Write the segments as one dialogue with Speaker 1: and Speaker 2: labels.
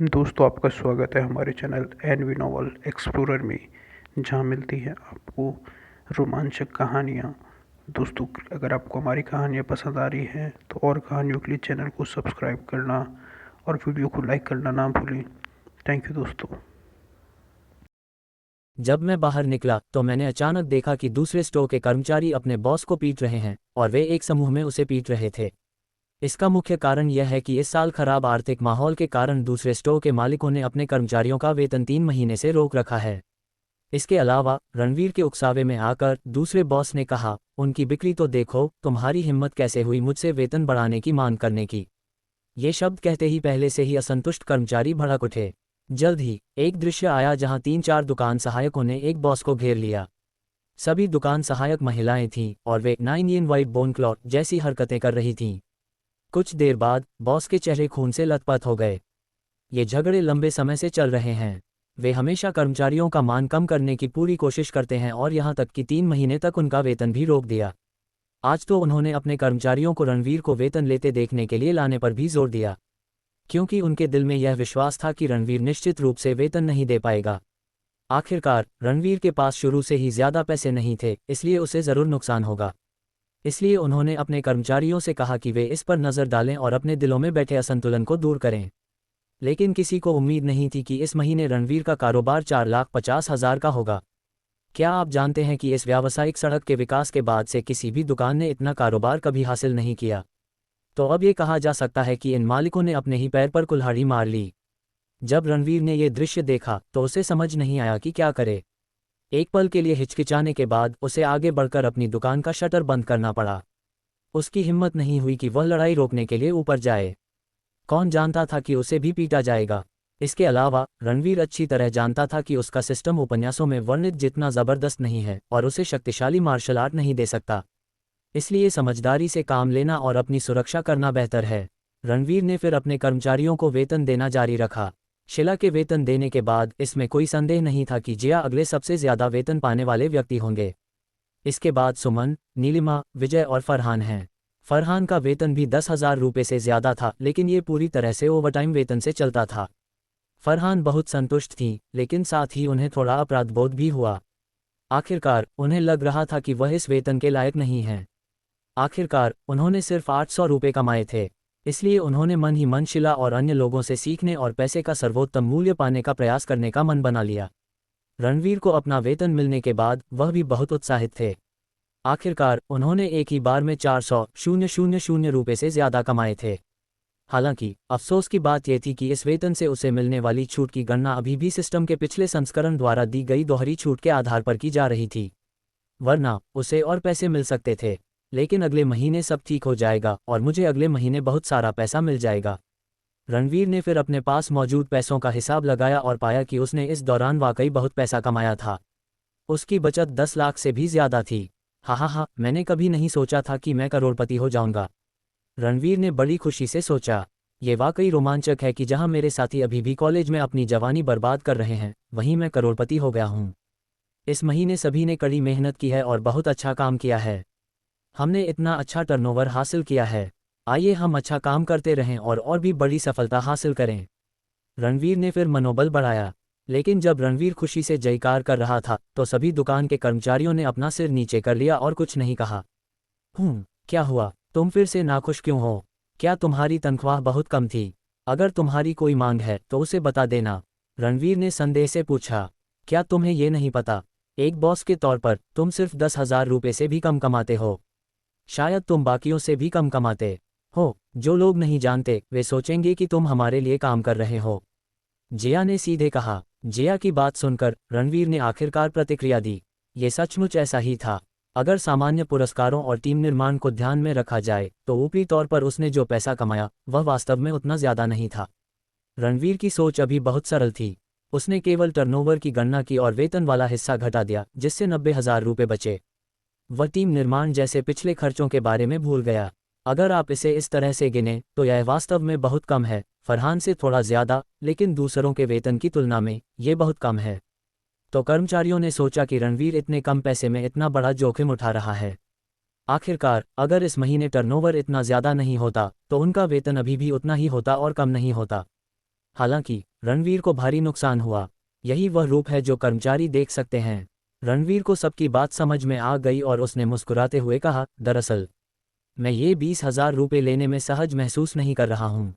Speaker 1: दोस्तों, आपका स्वागत है हमारे चैनल एनवी नॉवल एक्सप्लोरर में, जहां मिलती हैं आपको रोमांचक कहानियां। दोस्तों, अगर आपको हमारी कहानियां पसंद आ रही हैं तो और कहानियों के लिए चैनल को सब्सक्राइब करना और वीडियो को लाइक करना ना भूलें। थैंक यू दोस्तों।
Speaker 2: जब मैं बाहर निकला तो मैंने अचानक देखा कि दूसरे स्टोर के कर्मचारी अपने बॉस को पीट रहे हैं और वे एक समूह में उसे पीट रहे थे। इसका मुख्य कारण यह है कि इस साल खराब आर्थिक माहौल के कारण दूसरे स्टोर के मालिकों ने अपने कर्मचारियों का वेतन 3 महीने से रोक रखा है। इसके अलावा रणवीर के उकसावे में आकर दूसरे बॉस ने कहा, उनकी बिक्री तो देखो, तुम्हारी हिम्मत कैसे हुई मुझसे वेतन बढ़ाने की मांग करने की। ये शब्द कहते ही पहले से ही असंतुष्ट कर्मचारी भड़क उठे। जल्द ही एक दृश्य आया जहां 3-4 दुकान सहायकों ने एक बॉस को घेर लिया। सभी दुकान सहायक महिलाएं थीं और वे 9 इन वाइट बोन क्लॉथ जैसी हरकतें कर रही थीं। कुछ देर बाद बॉस के चेहरे खून से लथपथ हो गए। ये झगड़े लंबे समय से चल रहे हैं। वे हमेशा कर्मचारियों का मान कम करने की पूरी कोशिश करते हैं और यहां तक कि 3 महीने तक उनका वेतन भी रोक दिया। आज तो उन्होंने अपने कर्मचारियों को रणवीर को वेतन लेते देखने के लिए लाने पर भी जोर दिया, क्योंकि उनके दिल में यह विश्वास था कि रणवीर निश्चित रूप से वेतन नहीं दे पाएगा। आखिरकार रणवीर के पास शुरू से ही ज्यादा पैसे नहीं थे, इसलिए उसे जरूर नुकसान होगा। इसलिए उन्होंने अपने कर्मचारियों से कहा कि वे इस पर नजर डालें और अपने दिलों में बैठे असंतुलन को दूर करें। लेकिन किसी को उम्मीद नहीं थी कि इस महीने रणवीर का कारोबार 4,50,000 का होगा। क्या आप जानते हैं कि इस व्यावसायिक सड़क के विकास के बाद से किसी भी दुकान ने इतना कारोबार कभी हासिल नहीं किया? तो अब ये कहा जा सकता है कि इन मालिकों ने अपने ही पैर पर कुल्हाड़ी मार ली। जब रणवीर ने ये दृश्य देखा तो उसे समझ नहीं आया कि क्या करे। एक पल के लिए हिचकिचाने के बाद उसे आगे बढ़कर अपनी दुकान का शटर बंद करना पड़ा। उसकी हिम्मत नहीं हुई कि वह लड़ाई रोकने के लिए ऊपर जाए। कौन जानता था कि उसे भी पीटा जाएगा। इसके अलावा रणवीर अच्छी तरह जानता था कि उसका सिस्टम उपन्यासों में वर्णित जितना जबरदस्त नहीं है और उसे शक्तिशाली मार्शल आर्ट नहीं दे सकता। इसलिए समझदारी से काम लेना और अपनी सुरक्षा करना बेहतर है। रणवीर ने फिर अपने कर्मचारियों को वेतन देना जारी रखा। शिला के वेतन देने के बाद इसमें कोई संदेह नहीं था कि जिया अगले सबसे ज्यादा वेतन पाने वाले व्यक्ति होंगे। इसके बाद सुमन, नीलिमा, विजय और फरहान हैं। फरहान का वेतन भी 10,000 रुपये से ज्यादा था, लेकिन ये पूरी तरह से ओवरटाइम वेतन से चलता था। फरहान बहुत संतुष्ट थी, लेकिन साथ ही उन्हें थोड़ा अपराधबोध भी हुआ। आखिरकार उन्हें लग रहा था कि वह इस वेतन के लायक नहीं हैं। आखिरकार उन्होंने सिर्फ 800 रुपये कमाए थे, इसलिए उन्होंने मन ही मन शिला और अन्य लोगों से सीखने और पैसे का सर्वोत्तम मूल्य पाने का प्रयास करने का मन बना लिया। रणवीर को अपना वेतन मिलने के बाद वह भी बहुत उत्साहित थे। आखिरकार उन्होंने एक ही बार में 400,000 रुपये से ज्यादा कमाए थे। हालांकि अफसोस की बात यह थी कि इस वेतन से उसे मिलने वाली छूट की गणना अभी भी सिस्टम के पिछले संस्करण द्वारा दी गई दोहरी छूट के आधार पर की जा रही थी। वरना उसे और पैसे मिल सकते थे। लेकिन अगले महीने सब ठीक हो जाएगा और मुझे अगले महीने बहुत सारा पैसा मिल जाएगा। रणवीर ने फिर अपने पास मौजूद पैसों का हिसाब लगाया और पाया कि उसने इस दौरान वाकई बहुत पैसा कमाया था। उसकी बचत 10 लाख से भी ज्यादा थी। हा, मैंने कभी नहीं सोचा था कि मैं करोड़पति हो जाऊंगा। रणवीर ने बड़ी खुशी से सोचा। ये वाकई रोमांचक है कि जहां मेरे साथी अभी भी कॉलेज में अपनी जवानी बर्बाद कर रहे हैं, वहीं मैं करोड़पति हो गया हूं। इस महीने सभी ने कड़ी मेहनत की है और बहुत अच्छा काम किया है। हमने इतना अच्छा टर्नओवर हासिल किया है। आइए हम अच्छा काम करते रहें और भी बड़ी सफलता हासिल करें। रणवीर ने फिर मनोबल बढ़ाया। लेकिन जब रणवीर खुशी से जयकार कर रहा था तो सभी दुकान के कर्मचारियों ने अपना सिर नीचे कर लिया और कुछ नहीं कहा। क्या हुआ? तुम फिर से नाखुश क्यों हो? क्या तुम्हारी तनख्वाह बहुत कम थी? अगर तुम्हारी कोई मांग है तो उसे बता देना। रणवीर ने संदेह से पूछा। क्या तुम्हें ये नहीं पता, एक बॉस के तौर पर तुम सिर्फ 10,000 रुपये से भी कम कमाते हो। शायद तुम बाकियों से भी कम कमाते हो। जो लोग नहीं जानते वे सोचेंगे कि तुम हमारे लिए काम कर रहे हो। जिया ने सीधे कहा। जिया की बात सुनकर रणवीर ने आखिरकार प्रतिक्रिया दी। ये सचमुच ऐसा ही था। अगर सामान्य पुरस्कारों और टीम निर्माण को ध्यान में रखा जाए तो ऊपरी तौर पर उसने जो पैसा कमाया वह वास्तव में उतना ज्यादा नहीं था। रणवीर की सोच अभी बहुत सरल थी। उसने केवल टर्नओवर की गणना की और वेतन वाला हिस्सा घटा दिया, जिससे 90,000 रुपये बचे। वह टीम निर्माण जैसे पिछले खर्चों के बारे में भूल गया। अगर आप इसे इस तरह से गिने तो यह वास्तव में बहुत कम है। फरहान से थोड़ा ज्यादा, लेकिन दूसरों के वेतन की तुलना में ये बहुत कम है। तो कर्मचारियों ने सोचा कि रणवीर इतने कम पैसे में इतना बड़ा जोखिम उठा रहा है। आखिरकार अगर इस महीने टर्नओवर इतना ज्यादा नहीं होता तो उनका वेतन अभी भी उतना ही होता और कम नहीं होता। हालांकि रणवीर को भारी नुकसान हुआ। यही वह रूप है जो कर्मचारी देख सकते हैं। रणवीर को सबकी बात समझ में आ गई और उसने मुस्कुराते हुए कहा, दरअसल मैं ये 20,000 रुपये लेने में सहज महसूस नहीं कर रहा हूँ।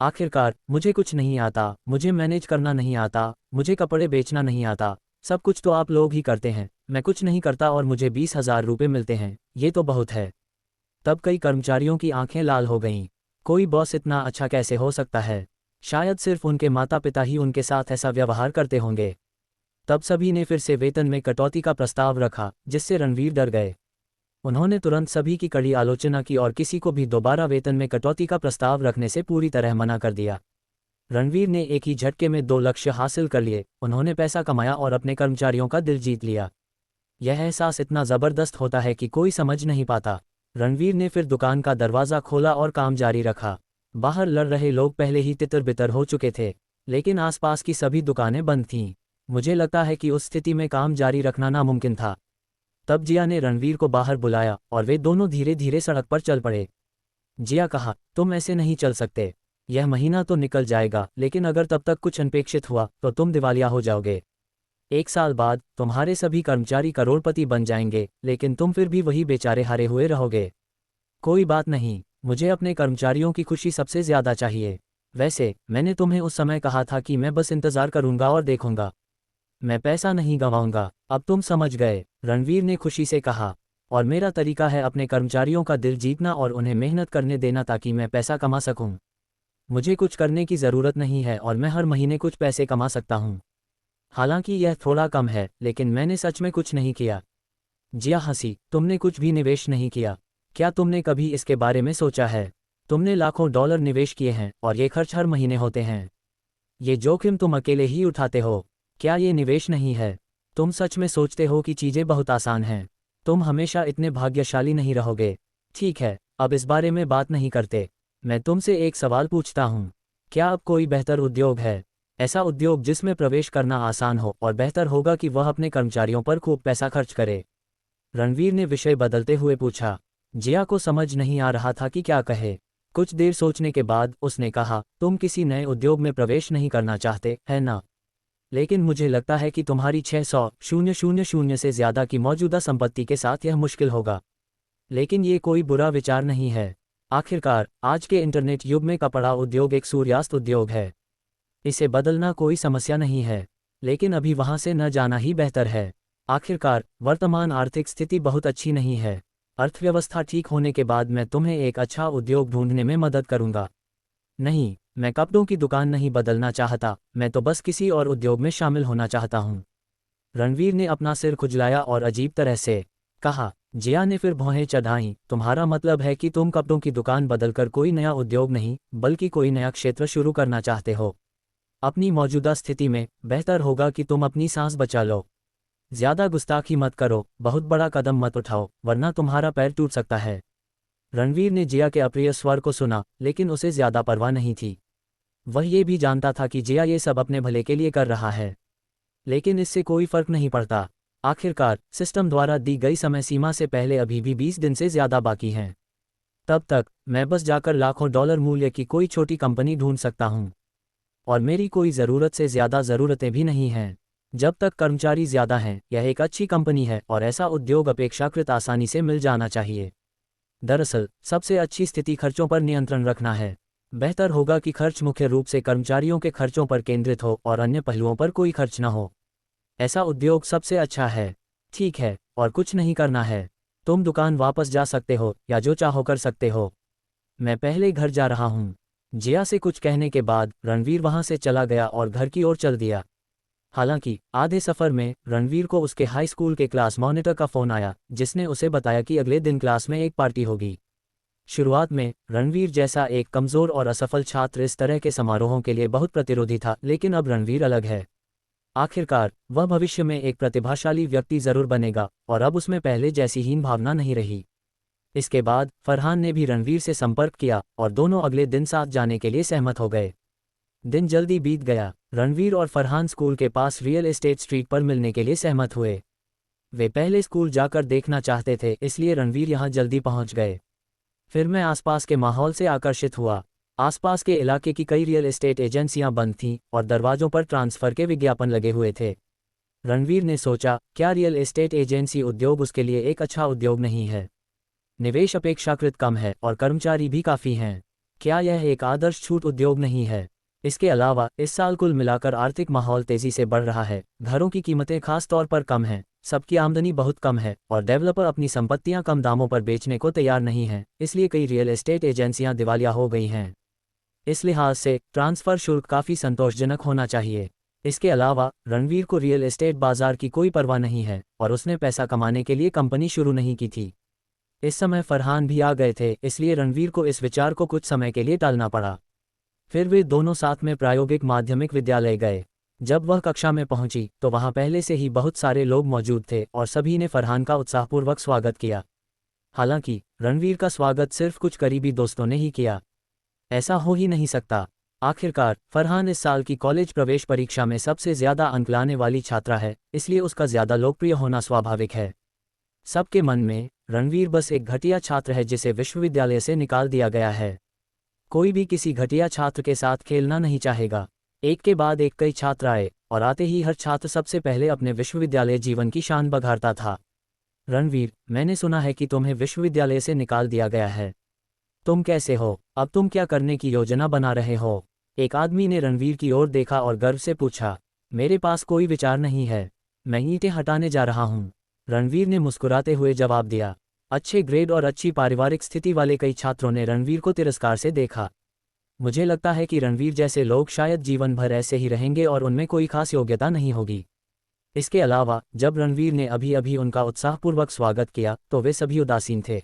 Speaker 2: आखिरकार मुझे कुछ नहीं आता, मुझे मैनेज करना नहीं आता, मुझे कपड़े बेचना नहीं आता, सब कुछ तो आप लोग ही करते हैं, मैं कुछ नहीं करता और मुझे 20,000 रुपये मिलते हैं, ये तो बहुत है। तब कई कर्मचारियों की आंखें लाल हो गईं। कोई बॉस इतना अच्छा कैसे हो सकता है? शायद सिर्फ उनके माता पिता ही उनके साथ ऐसा व्यवहार करते होंगे। तब सभी ने फिर से वेतन में कटौती का प्रस्ताव रखा, जिससे रणवीर डर गए। उन्होंने तुरंत सभी की कड़ी आलोचना की और किसी को भी दोबारा वेतन में कटौती का प्रस्ताव रखने से पूरी तरह मना कर दिया। रणवीर ने एक ही झटके में 2 लक्ष्य हासिल कर लिए। उन्होंने पैसा कमाया और अपने कर्मचारियों का दिल जीत लिया। यह एहसास इतना ज़बरदस्त होता है कि कोई समझ नहीं पाता। रणवीर ने फिर दुकान का दरवाज़ा खोला और काम जारी रखा। बाहर लड़ रहे लोग पहले ही तितर बितर हो चुके थे, लेकिन आसपास की सभी दुकानें बंद थीं। मुझे लगता है कि उस स्थिति में काम जारी रखना नामुमकिन था। तब जिया ने रणवीर को बाहर बुलाया और वे दोनों धीरे धीरे सड़क पर चल पड़े। जिया कहा, तुम ऐसे नहीं चल सकते। यह महीना तो निकल जाएगा, लेकिन अगर तब तक कुछ अनपेक्षित हुआ तो तुम दिवालिया हो जाओगे। 1 साल बाद तुम्हारे सभी कर्मचारी करोड़पति बन जाएंगे, लेकिन तुम फिर भी वही बेचारे हारे हुए रहोगे। कोई बात नहीं, मुझे अपने कर्मचारियों की खुशी सबसे ज़्यादा चाहिए। वैसे मैंने तुम्हें उस समय कहा था कि मैं बस इंतज़ार करूंगा और देखूंगा, मैं पैसा नहीं गंवाऊंगा। अब तुम समझ गए, रणवीर ने खुशी से कहा। और मेरा तरीका है अपने कर्मचारियों का दिल जीतना और उन्हें मेहनत करने देना ताकि मैं पैसा कमा सकूं। मुझे कुछ करने की ज़रूरत नहीं है और मैं हर महीने कुछ पैसे कमा सकता हूं। हालांकि यह थोड़ा कम है, लेकिन मैंने सच में कुछ नहीं किया। जिया हंसी, तुमने कुछ भी निवेश नहीं किया। क्या तुमने कभी इसके बारे में सोचा है? तुमने लाखों डॉलर निवेश किए हैं और ये खर्च हर महीने होते हैं। ये जोखिम तुम अकेले ही उठाते हो। क्या ये निवेश नहीं है? तुम सच में सोचते हो कि चीज़ें बहुत आसान हैं? तुम हमेशा इतने भाग्यशाली नहीं रहोगे। ठीक है, अब इस बारे में बात नहीं करते। मैं तुमसे एक सवाल पूछता हूँ। क्या अब कोई बेहतर उद्योग है? ऐसा उद्योग जिसमें प्रवेश करना आसान हो और बेहतर होगा कि वह अपने कर्मचारियों पर खूब पैसा खर्च करे। रणवीर ने विषय बदलते हुए पूछा। जिया को समझ नहीं आ रहा था कि क्या कहे। कुछ देर सोचने के बाद उसने कहा, तुम किसी नए उद्योग में प्रवेश नहीं करना चाहते, है ना? लेकिन मुझे लगता है कि तुम्हारी 600,000 से ज़्यादा की मौजूदा संपत्ति के साथ यह मुश्किल होगा। लेकिन ये कोई बुरा विचार नहीं है। आखिरकार आज के इंटरनेट युग में कपड़ा उद्योग एक सूर्यास्त उद्योग है। इसे बदलना कोई समस्या नहीं है, लेकिन अभी वहाँ से न जाना ही बेहतर है। आखिरकार वर्तमान आर्थिक स्थिति बहुत अच्छी नहीं है। अर्थव्यवस्था ठीक होने के बाद मैं तुम्हें एक अच्छा उद्योग ढूंढने में मदद करूंगा। नहीं, मैं कपड़ों की दुकान नहीं बदलना चाहता, मैं तो बस किसी और उद्योग में शामिल होना चाहता हूँ। रणवीर ने अपना सिर खुजलाया और अजीब तरह से कहा। जिया ने फिर भौहें चढ़ाईं, तुम्हारा मतलब है कि तुम कपड़ों की दुकान बदलकर कोई नया उद्योग नहीं, बल्कि कोई नया क्षेत्र शुरू करना चाहते हो। अपनी मौजूदा स्थिति में बेहतर होगा कि तुम अपनी सांस बचा लो। ज्यादा गुस्ताखी मत करो, बहुत बड़ा कदम मत उठाओ, वरना तुम्हारा पैर टूट सकता है। रणवीर ने जिया के अप्रिय स्वर को सुना, लेकिन उसे ज्यादा परवाह नहीं थी। वह ये भी जानता था कि जिया ये सब अपने भले के लिए कर रहा है, लेकिन इससे कोई फर्क नहीं पड़ता। आखिरकार सिस्टम द्वारा दी गई समय सीमा से पहले अभी भी 20 दिन से ज्यादा बाकी हैं। तब तक मैं बस जाकर लाखों डॉलर मूल्य की कोई छोटी कंपनी ढूंढ सकता हूँ, और मेरी कोई ज़रूरत से ज़्यादा ज़रूरतें भी नहीं हैं। जब तक कर्मचारी ज़्यादा हैं, यह एक अच्छी कंपनी है और ऐसा उद्योग अपेक्षाकृत आसानी से मिल जाना चाहिए। दरअसल सबसे अच्छी स्थिति खर्चों पर नियंत्रण रखना है। बेहतर होगा कि खर्च मुख्य रूप से कर्मचारियों के खर्चों पर केंद्रित हो और अन्य पहलुओं पर कोई खर्च न हो। ऐसा उद्योग सबसे अच्छा है। ठीक है, और कुछ नहीं करना है। तुम दुकान वापस जा सकते हो या जो चाहो कर सकते हो। मैं पहले घर जा रहा हूँ। जिया से कुछ कहने के बाद रणवीर वहां से चला गया और घर की ओर चल दिया। हालांकि आधे सफर में रणवीर को उसके हाई स्कूल के क्लास मॉनिटर का फोन आया, जिसने उसे बताया कि अगले दिन क्लास में एक पार्टी होगी। शुरुआत में रणवीर जैसा एक कमज़ोर और असफल छात्र इस तरह के समारोहों के लिए बहुत प्रतिरोधी था, लेकिन अब रणवीर अलग है। आखिरकार वह भविष्य में एक प्रतिभाशाली व्यक्ति जरूर बनेगा और अब उसमें पहले जैसी हीन भावना नहीं रही। इसके बाद फरहान ने भी रणवीर से संपर्क किया और दोनों अगले दिन साथ जाने के लिए सहमत हो गए। दिन जल्दी बीत गया। रणवीर और फरहान स्कूल के पास रियल एस्टेट स्ट्रीट पर मिलने के लिए सहमत हुए। वे पहले स्कूल जाकर देखना चाहते थे, इसलिए रणवीर यहाँ जल्दी पहुँच गए। फिर मैं आसपास के माहौल से आकर्षित हुआ। आसपास के इलाके की कई रियल एस्टेट एजेंसियां बंद थीं और दरवाजों पर ट्रांसफर के विज्ञापन लगे हुए थे। रणवीर ने सोचा, क्या रियल एस्टेट एजेंसी उद्योग उसके लिए एक अच्छा उद्योग नहीं है? निवेश अपेक्षाकृत कम है और कर्मचारी भी काफ़ी हैं। क्या यह एक आदर्श छूट उद्योग नहीं है? इसके अलावा इस साल कुल मिलाकर आर्थिक माहौल तेजी से बढ़ रहा है, घरों की कीमतें खास तौर पर कम हैं, सबकी आमदनी बहुत कम है और डेवलपर अपनी संपत्तियां कम दामों पर बेचने को तैयार नहीं हैं, इसलिए कई रियल एस्टेट एजेंसियां दिवालिया हो गई हैं। इस लिहाज से ट्रांसफ़र शुल्क काफ़ी संतोषजनक होना चाहिए। इसके अलावा रणवीर को रियल एस्टेट बाजार की कोई परवाह नहीं है और उसने पैसा कमाने के लिए कंपनी शुरू नहीं की थी। इस समय फरहान भी आ गए थे, इसलिए रणवीर को इस विचार को कुछ समय के लिए टालना पड़ा। फिर वे दोनों साथ में प्रायोगिक माध्यमिक विद्यालय गए। जब वह कक्षा में पहुंची तो वहां पहले से ही बहुत सारे लोग मौजूद थे और सभी ने फरहान का उत्साहपूर्वक स्वागत किया। हालांकि रणवीर का स्वागत सिर्फ कुछ करीबी दोस्तों ने ही किया। ऐसा हो ही नहीं सकता। आखिरकार फरहान इस साल की कॉलेज प्रवेश परीक्षा में सबसे ज़्यादा अंक लाने वाली छात्रा है, इसलिए उसका ज़्यादा लोकप्रिय होना स्वाभाविक है। सबके मन में रणवीर बस एक घटिया छात्र है जिसे विश्वविद्यालय से निकाल दिया गया है। कोई भी किसी घटिया छात्र के साथ खेलना नहीं चाहेगा। एक के बाद एक कई छात्र आए और आते ही हर छात्र सबसे पहले अपने विश्वविद्यालय जीवन की शान बघारता था। रणवीर, मैंने सुना है कि तुम्हें विश्वविद्यालय से निकाल दिया गया है। तुम कैसे हो? अब तुम क्या करने की योजना बना रहे हो? एक आदमी ने रणवीर की ओर देखा और गर्व से पूछा। मेरे पास कोई विचार नहीं है, मैं ईंटें हटाने जा रहा हूँ। रणवीर ने मुस्कुराते हुए जवाब दिया। अच्छे ग्रेड और अच्छी पारिवारिक स्थिति वाले कई छात्रों ने रणवीर को तिरस्कार से देखा। मुझे लगता है कि रणवीर जैसे लोग शायद जीवन भर ऐसे ही रहेंगे और उनमें कोई खास योग्यता नहीं होगी। इसके अलावा जब रणवीर ने अभी अभी उनका उत्साहपूर्वक स्वागत किया तो वे सभी उदासीन थे।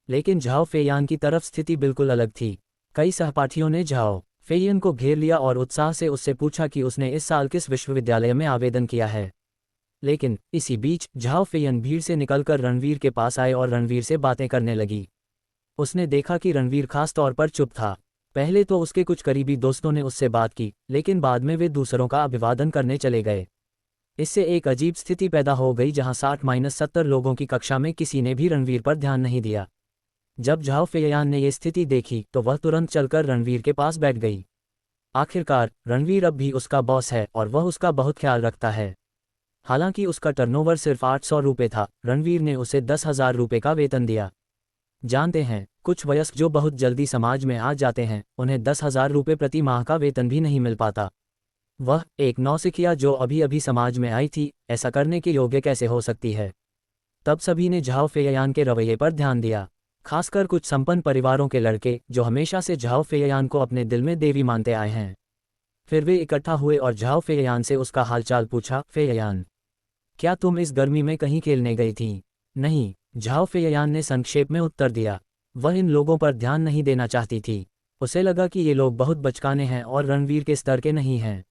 Speaker 2: लेकिन झाओ फेयान की तरफ स्थिति बिल्कुल अलग थी। कई सहपाठियों ने झाओ फेयन को घेर लिया और उत्साह से उससे पूछा कि उसने इस साल किस विश्वविद्यालय में आवेदन किया है। लेकिन इसी बीच झाओ फेयन भीड़ से निकलकर रणवीर के पास आए और रणवीर से बातें करने लगी। उसने देखा कि रणवीर खास तौर पर चुप था। पहले तो उसके कुछ करीबी दोस्तों ने उससे बात की, लेकिन बाद में वे दूसरों का अभिवादन करने चले गए। इससे एक अजीब स्थिति पैदा हो गई जहां 60-70 लोगों की कक्षा में किसी ने भी रणवीर पर ध्यान नहीं दिया। जब झाओ फेयान ने यह स्थिति देखी तो वह तुरंत चलकर रणवीर के पास बैठ गई। आखिरकार रणवीर अब भी उसका बॉस है और वह उसका बहुत ख्याल रखता है। हालांकि उसका टर्नओवर सिर्फ 800 रुपये था, रणवीर ने उसे 10,000 रुपये का वेतन दिया। जानते हैं, कुछ वयस्क जो बहुत जल्दी समाज में आ जाते हैं, उन्हें 10,000 रुपये प्रति माह का वेतन भी नहीं मिल पाता। वह एक नौसिखिया जो अभी अभी समाज में आई थी, ऐसा करने के योग्य कैसे हो सकती है? तब सभी ने झाओ फेयान के रवैये पर ध्यान दिया, खासकर कुछ संपन्न परिवारों के लड़के जो हमेशा से झाओ फेयान को अपने दिल में देवी मानते आए हैं। फिर वे इकट्ठा हुए और झाओ फेयान से उसका हालचाल पूछा। फेयान, क्या तुम इस गर्मी में कहीं खेलने गई थी? नहीं, झाओ फेयान ने संक्षेप में उत्तर दिया। वह इन लोगों पर ध्यान नहीं देना चाहती थी। उसे लगा कि ये लोग बहुत बचकाने हैं और रणवीर के स्तर के नहीं हैं।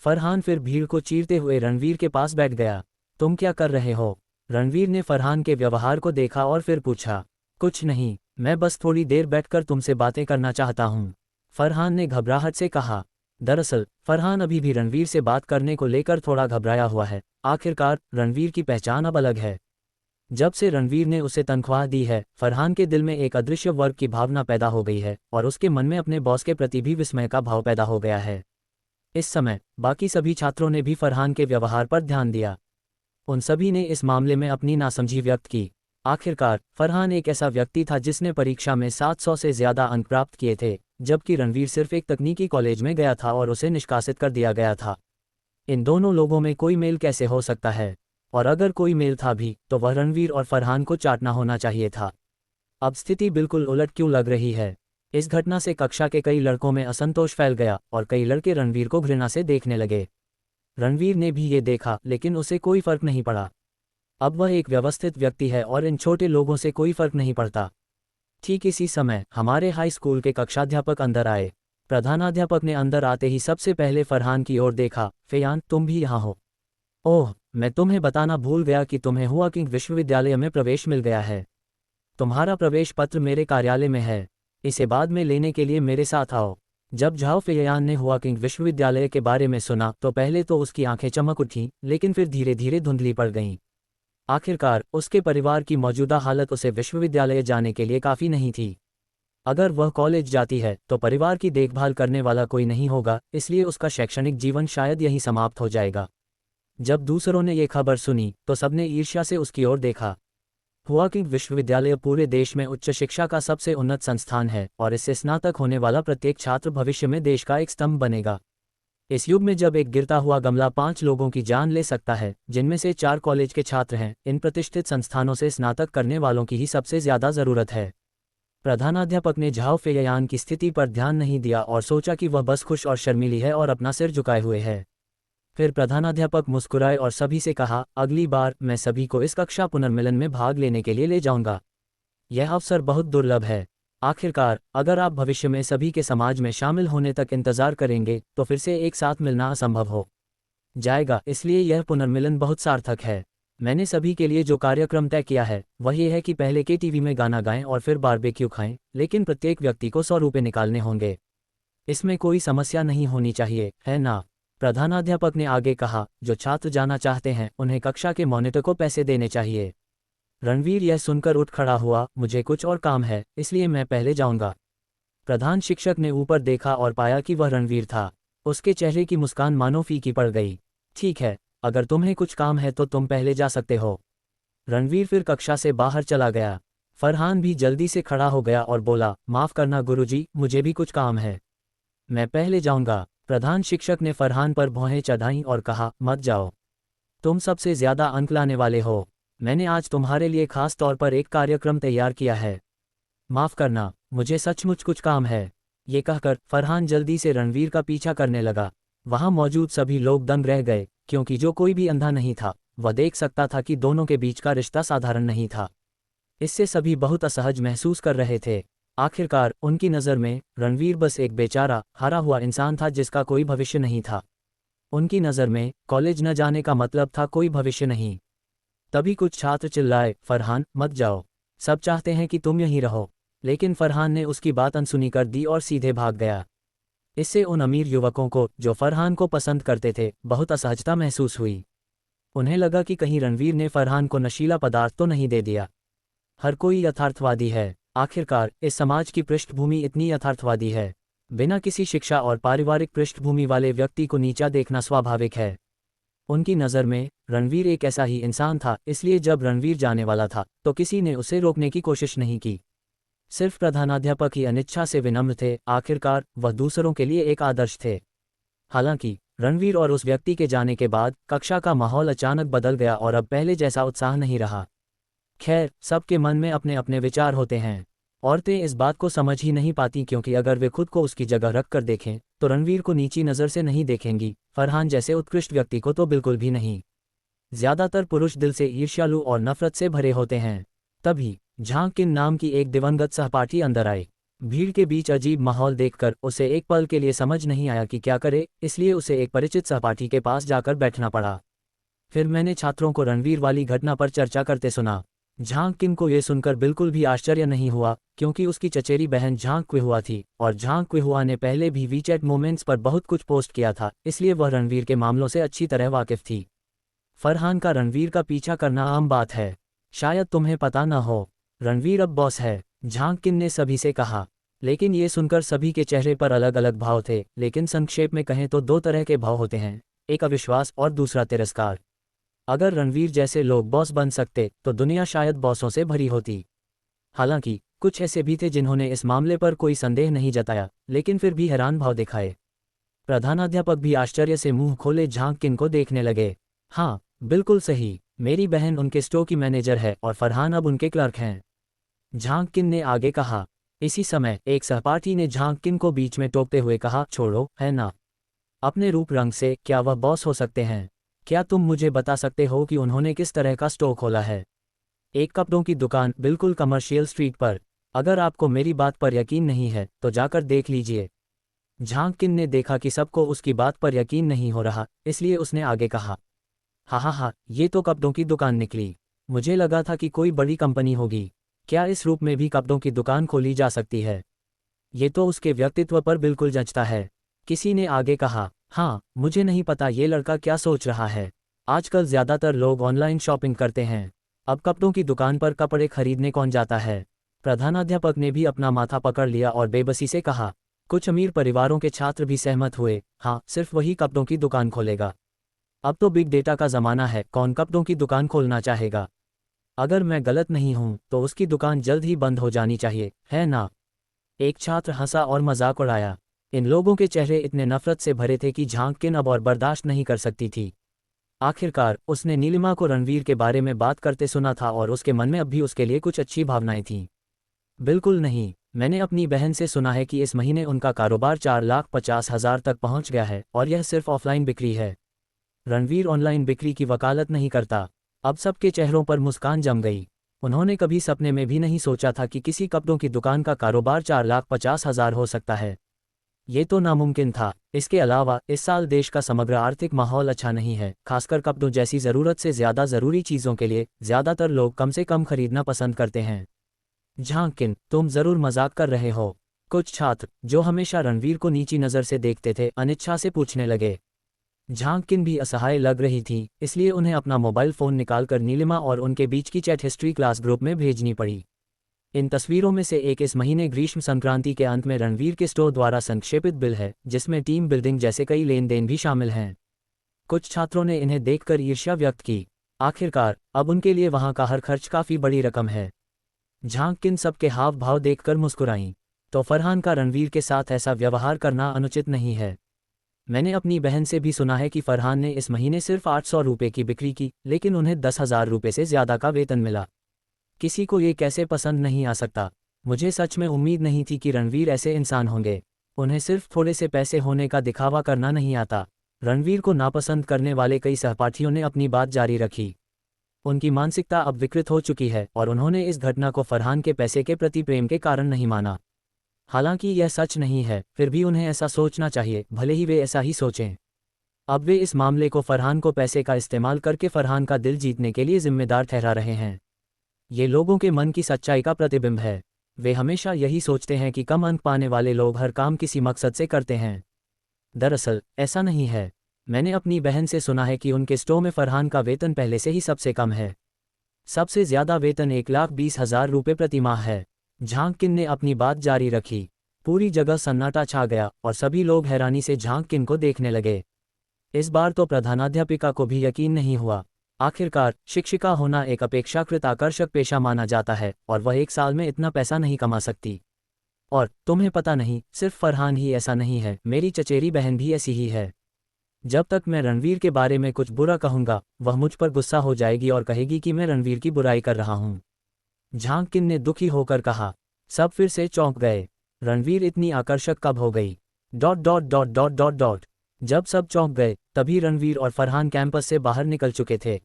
Speaker 2: फरहान फिर भीड़ को चीरते हुए रणवीर के पास बैठ गया। तुम क्या कर रहे हो? रणवीर ने फरहान के व्यवहार को देखा और फिर पूछा। कुछ नहीं, मैं बस थोड़ी देर बैठकर तुमसे बातें करना चाहता हूँ, फरहान ने घबराहट से कहा। दरअसल फरहान अभी भी रणवीर से बात करने को लेकर थोड़ा घबराया हुआ है। आखिरकार रणवीर की पहचान अब अलग है। जब से रणवीर ने उसे तनख्वाह दी है, फरहान के दिल में एक अदृश्य वर्ग की भावना पैदा हो गई है और उसके मन में अपने बॉस के प्रति भी विस्मय का भाव पैदा हो गया है। इस समय बाकी सभी छात्रों ने भी फरहान के व्यवहार पर ध्यान दिया। उन सभी ने इस मामले में अपनी नासमझी व्यक्त की। आखिरकार फरहान एक ऐसा व्यक्ति था जिसने परीक्षा में 700 से ज़्यादा अंक प्राप्त किए थे, जबकि रणवीर सिर्फ एक तकनीकी कॉलेज में गया था और उसे निष्कासित कर दिया गया था। इन दोनों लोगों में कोई मेल कैसे हो सकता है? और अगर कोई मेल था भी तो वह रणवीर और फरहान को चाटना होना चाहिए था। अब स्थिति बिल्कुल उलट क्यों लग रही है? इस घटना से कक्षा के कई लड़कों में असंतोष फैल गया और कई लड़के रणवीर को घृणा से देखने लगे। रणवीर ने भी ये देखा, लेकिन उसे कोई फर्क नहीं पड़ा। अब वह एक व्यवस्थित व्यक्ति है और इन छोटे लोगों से कोई फर्क नहीं पड़ता। ठीक इसी समय हमारे हाई स्कूल के कक्षाध्यापक अंदर आए। प्रधानाध्यापक ने अंदर आते ही सबसे पहले फरहान की ओर देखा। फेयान, तुम भी यहाँ हो? ओह, मैं तुम्हें बताना भूल गया कि तुम्हें हुआ किंग विश्वविद्यालय में प्रवेश मिल गया है। तुम्हारा प्रवेश पत्र मेरे कार्यालय में है, इसे बाद में लेने के लिए मेरे साथ आओ। जब झाओ फेयान ने हुआ किंग विश्वविद्यालय के बारे में सुना तो पहले तो उसकी आंखें चमक उठीं, लेकिन फिर धीरे धीरे धुंधली पड़ गईं। आखिरकार उसके परिवार की मौजूदा हालत उसे विश्वविद्यालय जाने के लिए काफ़ी नहीं थी। अगर वह कॉलेज जाती है तो परिवार की देखभाल करने वाला कोई नहीं होगा, इसलिए उसका शैक्षणिक जीवन शायद यहीं समाप्त हो जाएगा। जब दूसरों ने ये खबर सुनी तो सबने ईर्ष्या से उसकी ओर देखा। हुआ कि विश्वविद्यालय पूरे देश में उच्च शिक्षा का सबसे उन्नत संस्थान है और इससे स्नातक होने वाला प्रत्येक छात्र भविष्य में देश का एक स्तंभ बनेगा। इस युग में जब एक गिरता हुआ गमला 5 लोगों की जान ले सकता है, जिनमें से 4 कॉलेज के छात्र हैं, इन प्रतिष्ठित संस्थानों से स्नातक करने वालों की ही सबसे ज्यादा जरूरत है। प्रधानाध्यापक ने झाओ फेयान की स्थिति पर ध्यान नहीं दिया और सोचा कि वह बस खुश और शर्मीली है और अपना सिर झुकाए हुए है। फिर प्रधानाध्यापक मुस्कुराए और सभी से कहा, अगली बार मैं सभी को इस कक्षा पुनर्मिलन में भाग लेने के लिए ले जाऊंगा। यह अवसर बहुत दुर्लभ है। आखिरकार, अगर आप भविष्य में सभी के समाज में शामिल होने तक इंतजार करेंगे तो फिर से एक साथ मिलना असंभव हो जाएगा, इसलिए यह पुनर्मिलन बहुत सार्थक है। मैंने सभी के लिए जो कार्यक्रम तय किया है वह ये है कि पहले के टीवी में गाना गाएं और फिर बारबेक्यू खाएं, लेकिन प्रत्येक व्यक्ति को 100 रुपये निकालने होंगे। इसमें कोई समस्या नहीं होनी चाहिए, है ना? प्रधानाध्यापक ने आगे कहा, जो छात्र जाना चाहते हैं उन्हें कक्षा के मॉनिटर को पैसे देने चाहिए। रणवीर यह सुनकर उठ खड़ा हुआ, मुझे कुछ और काम है, इसलिए मैं पहले जाऊंगा। प्रधान शिक्षक ने ऊपर देखा और पाया कि वह रणवीर था। उसके चेहरे की मुस्कान मानो फीकी पड़ गई। ठीक है, अगर तुम्हें कुछ काम है तो तुम पहले जा सकते हो। रणवीर फिर कक्षा से बाहर चला गया। फरहान भी जल्दी से खड़ा हो गया और बोला, माफ करना गुरुजी, मुझे भी कुछ काम है, मैं पहले जाऊंगा। प्रधान शिक्षक ने फरहान पर भौहें चढ़ाईं और कहा, मत जाओ, तुम सबसे ज्यादा अंक लाने वाले हो। मैंने आज तुम्हारे लिए खास तौर पर एक कार्यक्रम तैयार किया है। माफ करना, मुझे सचमुच कुछ काम है। ये कहकर फरहान जल्दी से रणवीर का पीछा करने लगा। वहां मौजूद सभी लोग दंग रह गए, क्योंकि जो कोई भी अंधा नहीं था वह देख सकता था कि दोनों के बीच का रिश्ता साधारण नहीं था। इससे सभी बहुत असहज महसूस कर रहे थे। आखिरकार उनकी नज़र में रणवीर बस एक बेचारा हारा हुआ इंसान था जिसका कोई भविष्य नहीं था। उनकी नज़र में कॉलेज न जाने का मतलब था कोई भविष्य नहीं। तभी कुछ छात्र चिल्लाए, फरहान मत जाओ, सब चाहते हैं कि तुम यहीं रहो। लेकिन फरहान ने उसकी बात अनसुनी कर दी और सीधे भाग गया। इससे उन अमीर युवकों को जो फरहान को पसंद करते थे बहुत असहजता महसूस हुई। उन्हें लगा कि कहीं रणवीर ने फरहान को नशीला पदार्थ तो नहीं दे दिया। हर कोई यथार्थवादी है। आखिरकार इस समाज की पृष्ठभूमि इतनी यथार्थवादी है। बिना किसी शिक्षा और पारिवारिक पृष्ठभूमि वाले व्यक्ति को नीचा देखना स्वाभाविक है। उनकी नज़र में रणवीर एक ऐसा ही इंसान था, इसलिए जब रणवीर जाने वाला था तो किसी ने उसे रोकने की कोशिश नहीं की। सिर्फ प्रधानाध्यापक ही अनिच्छा से विनम्र थे। आखिरकार वह दूसरों के लिए एक आदर्श थे। हालांकि रणवीर और उस व्यक्ति के जाने के बाद कक्षा का माहौल अचानक बदल गया और अब पहले जैसा उत्साह नहीं रहा। खैर, सबके मन में अपने अपने विचार होते हैं। औरतें इस बात को समझ ही नहीं पाती, क्योंकि अगर वे खुद को उसकी जगह रख कर देखें तो रणवीर को नीची नज़र से नहीं देखेंगी, फरहान जैसे उत्कृष्ट व्यक्ति को तो बिल्कुल भी नहीं। ज्यादातर पुरुष दिल से ईर्ष्यालु और नफरत से भरे होते हैं। तभी झांग किन नाम की एक दिवंगत सहपाठी अंदर आई। भीड़ के बीच अजीब माहौल देखकर उसे एक पल के लिए समझ नहीं आया कि क्या करे, इसलिए उसे एक परिचित सहपाठी के पास जाकर बैठना पड़ा। फिर मैंने छात्रों को रणवीर वाली घटना पर चर्चा करते सुना। झांग किन को यह सुनकर बिल्कुल भी आश्चर्य नहीं हुआ, क्योंकि उसकी चचेरी बहन झांग क्विहुआ थी और झांग क्विहुआ ने पहले भी वीचैट मोमेंट्स पर बहुत कुछ पोस्ट किया था, इसलिए वह रणवीर के मामलों से अच्छी तरह वाकिफ थी। फरहान का रणवीर का पीछा करना आम बात है, शायद तुम्हें पता न हो। रणवीर अब बॉस है, झांग किन ने सभी से कहा। लेकिन ये सुनकर सभी के चेहरे पर अलग अलग भाव थे। लेकिन संक्षेप में कहें तो 2 तरह के भाव होते हैं, एक अविश्वास और दूसरा तिरस्कार। अगर रणवीर जैसे लोग बॉस बन सकते तो दुनिया शायद बॉसों से भरी होती। हालांकि कुछ ऐसे भी थे जिन्होंने इस मामले पर कोई संदेह नहीं जताया, लेकिन फिर भी हैरान भाव दिखाए। प्रधानाध्यापक भी आश्चर्य से मुंह खोले झांग किन को देखने लगे। हाँ, बिल्कुल सही, मेरी बहन उनके स्टोर की मैनेजर है और फरहान अब उनके क्लर्क हैं, झांग किन ने आगे कहा। इसी समय एक सहपाठी ने झांग किन को बीच में टोकते हुए कहा, छोड़ो, है ना, अपने रूप रंग से क्या वह बॉस हो सकते हैं? क्या तुम मुझे बता सकते हो कि उन्होंने किस तरह का स्टोर खोला है? एक कपड़ों की दुकान, बिल्कुल कमर्शियल स्ट्रीट पर। अगर आपको मेरी बात पर यकीन नहीं है तो जाकर देख लीजिए। झांग किन ने देखा कि सबको उसकी बात पर यकीन नहीं हो रहा, इसलिए उसने आगे कहा, हाँ, ये तो कपड़ों की दुकान निकली। मुझे लगा था कि कोई बड़ी कंपनी होगी। क्या इस रूप में भी कपड़ों की दुकान खोली जा सकती है? ये तो उसके व्यक्तित्व पर बिल्कुल जचता है। किसी ने आगे कहा, हाँ, मुझे नहीं पता ये लड़का क्या सोच रहा है। आजकल ज्यादातर लोग ऑनलाइन शॉपिंग करते हैं, अब कपड़ों की दुकान पर कपड़े खरीदने कौन जाता है? प्रधानाध्यापक ने भी अपना माथा पकड़ लिया और बेबसी से कहा। कुछ अमीर परिवारों के छात्र भी सहमत हुए। हाँ, सिर्फ वही कपड़ों की दुकान खोलेगा। अब तो बिग डेटा का ज़माना है, कौन कपड़ों की दुकान खोलना चाहेगा? अगर मैं गलत नहीं हूं तो उसकी दुकान जल्द ही बंद हो जानी चाहिए, है ना? एक छात्र हंसा और मजाक उड़ाया। इन लोगों के चेहरे इतने नफरत से भरे थे कि झांकिन अब और बर्दाश्त नहीं कर सकती थी। आखिरकार उसने नीलिमा को रणवीर के बारे में बात करते सुना था और उसके मन में अब भी उसके लिए कुछ अच्छी भावनाएं थीं। बिल्कुल नहीं, मैंने अपनी बहन से सुना है कि इस महीने उनका कारोबार 4,50,000 तक पहुंच गया है और यह सिर्फ ऑफलाइन बिक्री है। रणवीर ऑनलाइन बिक्री की वकालत नहीं करता। अब सबके चेहरों पर मुस्कान जम गई। उन्होंने कभी सपने में भी नहीं सोचा था कि किसी कपड़ों की दुकान का कारोबार 4,50,000 हो सकता है। ये तो नामुमकिन था। इसके अलावा इस साल देश का समग्र आर्थिक माहौल अच्छा नहीं है, खासकर कपड़ों जैसी ज़रूरत से ज़्यादा ज़रूरी चीज़ों के लिए ज़्यादातर लोग कम से कम खरीदना पसंद करते हैं। झांकिन, तुम ज़रूर मजाक कर रहे हो? कुछ छात्र, जो हमेशा रणवीर को नीची नज़र से देखते थे, अनिच्छा से पूछने लगे। झांकिन भी असहाय लग रही थी, इसलिए उन्हें अपना मोबाइल फ़ोन निकालकर नीलिमा और उनके बीच की चैट हिस्ट्री क्लास ग्रुप में भेजनी पड़ी। इन तस्वीरों में से एक इस महीने ग्रीष्म संक्रांति के अंत में रणवीर के स्टोर द्वारा संक्षेपित बिल है, जिसमें टीम बिल्डिंग जैसे कई लेन देन भी शामिल हैं। कुछ छात्रों ने इन्हें देखकर ईर्ष्या व्यक्त की। आखिरकार अब उनके लिए वहां का हर खर्च काफ़ी बड़ी रकम है। झांकिन सबके हाव भाव देखकर मुस्कुराईं। तो फरहान का रणवीर के साथ ऐसा व्यवहार करना अनुचित नहीं है। मैंने अपनी बहन से भी सुना है कि फरहान ने इस महीने सिर्फ 800 रुपये की बिक्री की, लेकिन उन्हें 10,000 रुपये से ज़्यादा का वेतन मिला। किसी को ये कैसे पसंद नहीं आ सकता? मुझे सच में उम्मीद नहीं थी कि रणवीर ऐसे इंसान होंगे। उन्हें सिर्फ थोड़े से पैसे होने का दिखावा करना नहीं आता। रणवीर को नापसंद करने वाले कई सहपाठियों ने अपनी बात जारी रखी। उनकी मानसिकता अब विकृत हो चुकी है और उन्होंने इस घटना को फरहान के पैसे के प्रति प्रेम के कारण नहीं माना। हालांकि यह सच नहीं है, फिर भी उन्हें ऐसा सोचना चाहिए, भले ही वे ऐसा ही सोचें। अब वे इस मामले को फरहान को पैसे का इस्तेमाल करके फरहान का दिल जीतने के लिए जिम्मेदार ठहरा रहे हैं। ये लोगों के मन की सच्चाई का प्रतिबिंब है। वे हमेशा यही सोचते हैं कि कम अंक पाने वाले लोग हर काम किसी मकसद से करते हैं। दरअसल ऐसा नहीं है। मैंने अपनी बहन से सुना है कि उनके स्टोर में फरहान का वेतन पहले से ही सबसे कम है। सबसे ज़्यादा वेतन 1,20,000 रुपये प्रति माह है। झांकिन ने अपनी बात जारी रखी। पूरी जगह सन्नाटा छा गया और सभी लोग हैरानी से झांकिन को देखने लगे। इस बार तो प्रधानाध्यापिका को भी यकीन नहीं हुआ। आखिरकार शिक्षिका होना एक अपेक्षाकृत आकर्षक पेशा माना जाता है और वह एक साल में इतना पैसा नहीं कमा सकती। और तुम्हें पता नहीं, सिर्फ फरहान ही ऐसा नहीं है, मेरी चचेरी बहन भी ऐसी ही है। जब तक मैं रणवीर के बारे में कुछ बुरा कहूँगा, वह मुझ पर गुस्सा हो जाएगी और कहेगी कि मैं रणवीर की बुराई कर रहा हूँ। झांकिन ने दुखी होकर कहा। सब फिर से चौंक गए। रणवीर इतनी आकर्षक कब हो गई? Dot dot dot dot dot dot. जब सब चौंक गए तभी रणवीर और फरहान कैंपस से बाहर निकल चुके थे।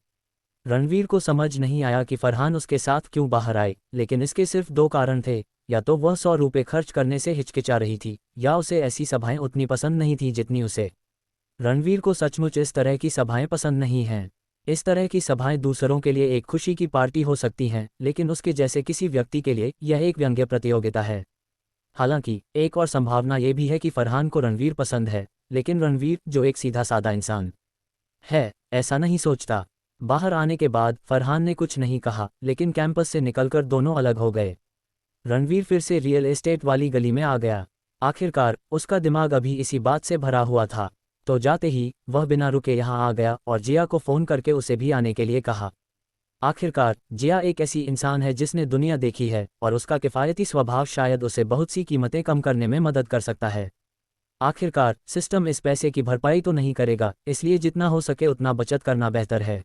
Speaker 2: रणवीर को समझ नहीं आया कि फरहान उसके साथ क्यों बाहर आए, लेकिन इसके सिर्फ दो कारण थे। या तो वह 100 रुपये खर्च करने से हिचकिचा रही थी, या उसे ऐसी सभाएं उतनी पसंद नहीं थी जितनी उसे। रणवीर को सचमुच इस तरह की सभाएं पसंद नहीं हैं। इस तरह की सभाएं दूसरों के लिए एक खुशी की पार्टी हो सकती हैं, लेकिन उसके जैसे किसी व्यक्ति के लिए यह एक व्यंग्य प्रतियोगिता है। हालांकि एक और संभावना ये भी है कि फरहान को रणवीर पसंद है, लेकिन रणवीर, जो एक सीधा सादा इंसान है, ऐसा नहीं सोचता। बाहर आने के बाद फरहान ने कुछ नहीं कहा, लेकिन कैंपस से निकलकर दोनों अलग हो गए। रणवीर फिर से रियल एस्टेट वाली गली में आ गया। आखिरकार उसका दिमाग अभी इसी बात से भरा हुआ था। तो जाते ही वह बिना रुके यहाँ आ गया और जिया को फ़ोन करके उसे भी आने के लिए कहा। आखिरकार जिया एक ऐसी इंसान है जिसने दुनिया देखी है और उसका किफ़ायती स्वभाव शायद उसे बहुत सी कीमतें कम करने में मदद कर सकता है। आखिरकार सिस्टम इस पैसे की भरपाई तो नहीं करेगा, इसलिए जितना हो सके उतना बचत करना बेहतर है।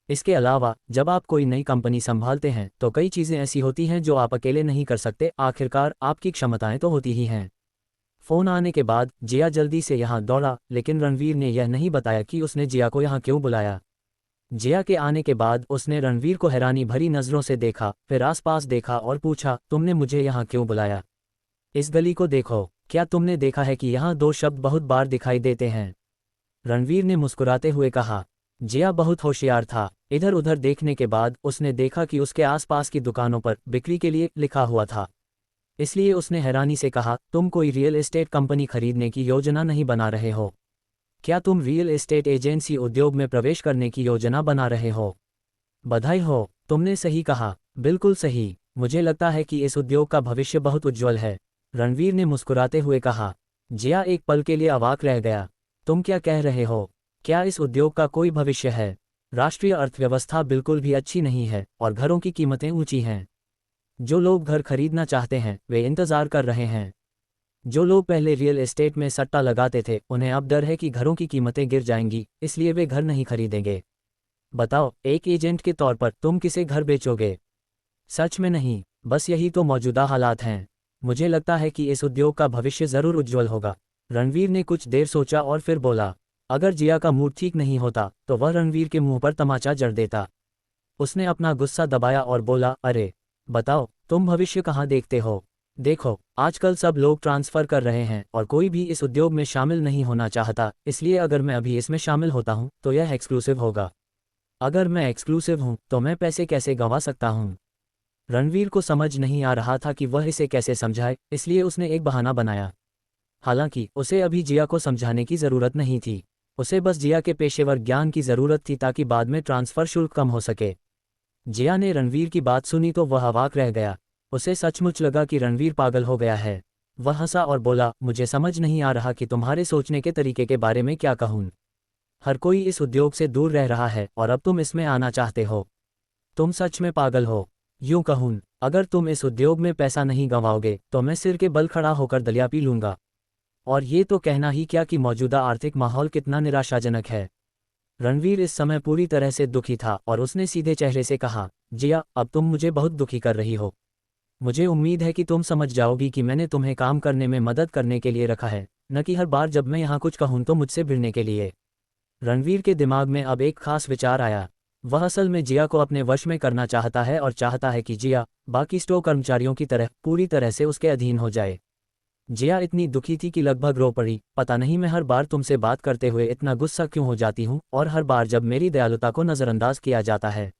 Speaker 2: इसके अलावा जब आप कोई नई कंपनी संभालते हैं तो कई चीज़ें ऐसी होती हैं जो आप अकेले नहीं कर सकते। आखिरकार आपकी क्षमताएं तो होती ही हैं। फ़ोन आने के बाद जिया जल्दी से यहाँ दौड़ा, लेकिन रणवीर ने यह नहीं बताया कि उसने जिया को यहाँ क्यों बुलाया। जिया के आने के बाद उसने रणवीर को हैरानी भरी नज़रों से देखा, फिर आसपास देखा और पूछा, तुमने मुझे यहाँ क्यों बुलाया? इस गली को देखो, क्या तुमने देखा है कि यहाँ दो शब्द बहुत बार दिखाई देते हैं? रणवीर ने मुस्कुराते हुए कहा। जिया बहुत होशियार था। इधर उधर देखने के बाद उसने देखा कि उसके आसपास की दुकानों पर बिक्री के लिए लिखा हुआ था। इसलिए उसने हैरानी से कहा, तुम कोई रियल एस्टेट कंपनी खरीदने की योजना नहीं बना रहे हो? क्या तुम रियल एस्टेट एजेंसी उद्योग में प्रवेश करने की योजना बना रहे हो? बधाई हो, तुमने सही कहा, बिल्कुल सही। मुझे लगता है कि इस उद्योग का भविष्य बहुत उज्जवल है, रणवीर ने मुस्कुराते हुए कहा। जिया एक पल के लिए अवाक रह गया। तुम क्या कह रहे हो? क्या इस उद्योग का कोई भविष्य है? राष्ट्रीय अर्थव्यवस्था बिल्कुल भी अच्छी नहीं है और घरों की कीमतें ऊंची हैं। जो लोग घर खरीदना चाहते हैं वे इंतजार कर रहे हैं। जो लोग पहले रियल एस्टेट में सट्टा लगाते थे उन्हें अब डर है कि घरों की कीमतें गिर जाएंगी, इसलिए वे घर नहीं खरीदेंगे। बताओ, एक एजेंट के तौर पर तुम किसे घर बेचोगे? सच में नहीं, बस यही तो मौजूदा हालात हैं। मुझे लगता है कि इस उद्योग का भविष्य जरूर उज्जवल होगा। रणवीर ने कुछ देर सोचा और फिर बोला। अगर जिया का मूड ठीक नहीं होता तो वह रणवीर के मुंह पर तमाचा जड़ देता। उसने अपना गुस्सा दबाया और बोला, अरे बताओ, तुम भविष्य कहाँ देखते हो? देखो, आजकल सब लोग ट्रांसफ़र कर रहे हैं और कोई भी इस उद्योग में शामिल नहीं होना चाहता, इसलिए अगर मैं अभी इसमें शामिल होता हूँ तो यह एक्सक्लूसिव होगा। अगर मैं एक्सक्लूसिव हूँ तो मैं पैसे कैसे गंवा सकता हूँ? रणवीर को समझ नहीं आ रहा था कि वह इसे कैसे समझाए, इसलिए उसने एक बहाना बनाया। हालांकि उसे अभी जिया को समझाने की ज़रूरत नहीं थी। उसे बस जिया के पेशेवर ज्ञान की ज़रूरत थी ताकि बाद में ट्रांसफ़र शुल्क कम हो सके। जिया ने रणवीर की बात सुनी तो वह अवाक रह गया। उसे सचमुच लगा कि रणवीर पागल हो गया है। वह हंसा और बोला, मुझे समझ नहीं आ रहा कि तुम्हारे सोचने के तरीके के बारे में क्या कहूँ। हर कोई इस उद्योग से दूर रह रहा है और अब तुम इसमें आना चाहते हो। तुम सच में पागल हो। यूं कहूँ, अगर तुम इस उद्योग में पैसा नहीं गंवाओगे तो मैं सिर के बल खड़ा होकर दलिया पी लूंगा। और ये तो कहना ही क्या कि मौजूदा आर्थिक माहौल कितना निराशाजनक है। रणवीर इस समय पूरी तरह से दुखी था और उसने सीधे चेहरे से कहा, जिया, अब तुम मुझे बहुत दुखी कर रही हो। मुझे उम्मीद है कि तुम समझ जाओगी कि मैंने तुम्हें काम करने में मदद करने के लिए रखा है, न कि हर बार जब मैं यहाँ कुछ कहूँ तो मुझसे भिड़ने के लिए। रणवीर के दिमाग में अब एक खास विचार आया। वह असल में जिया को अपने वश में करना चाहता है और चाहता है कि जिया बाकी स्टोर कर्मचारियों की तरह पूरी तरह से उसके अधीन हो जाए। जिया इतनी दुखी थी कि लगभग रो पड़ी। पता नहीं मैं हर बार तुमसे बात करते हुए इतना गुस्सा क्यों हो जाती हूँ और हर बार जब मेरी दयालुता को नज़रअंदाज किया जाता है।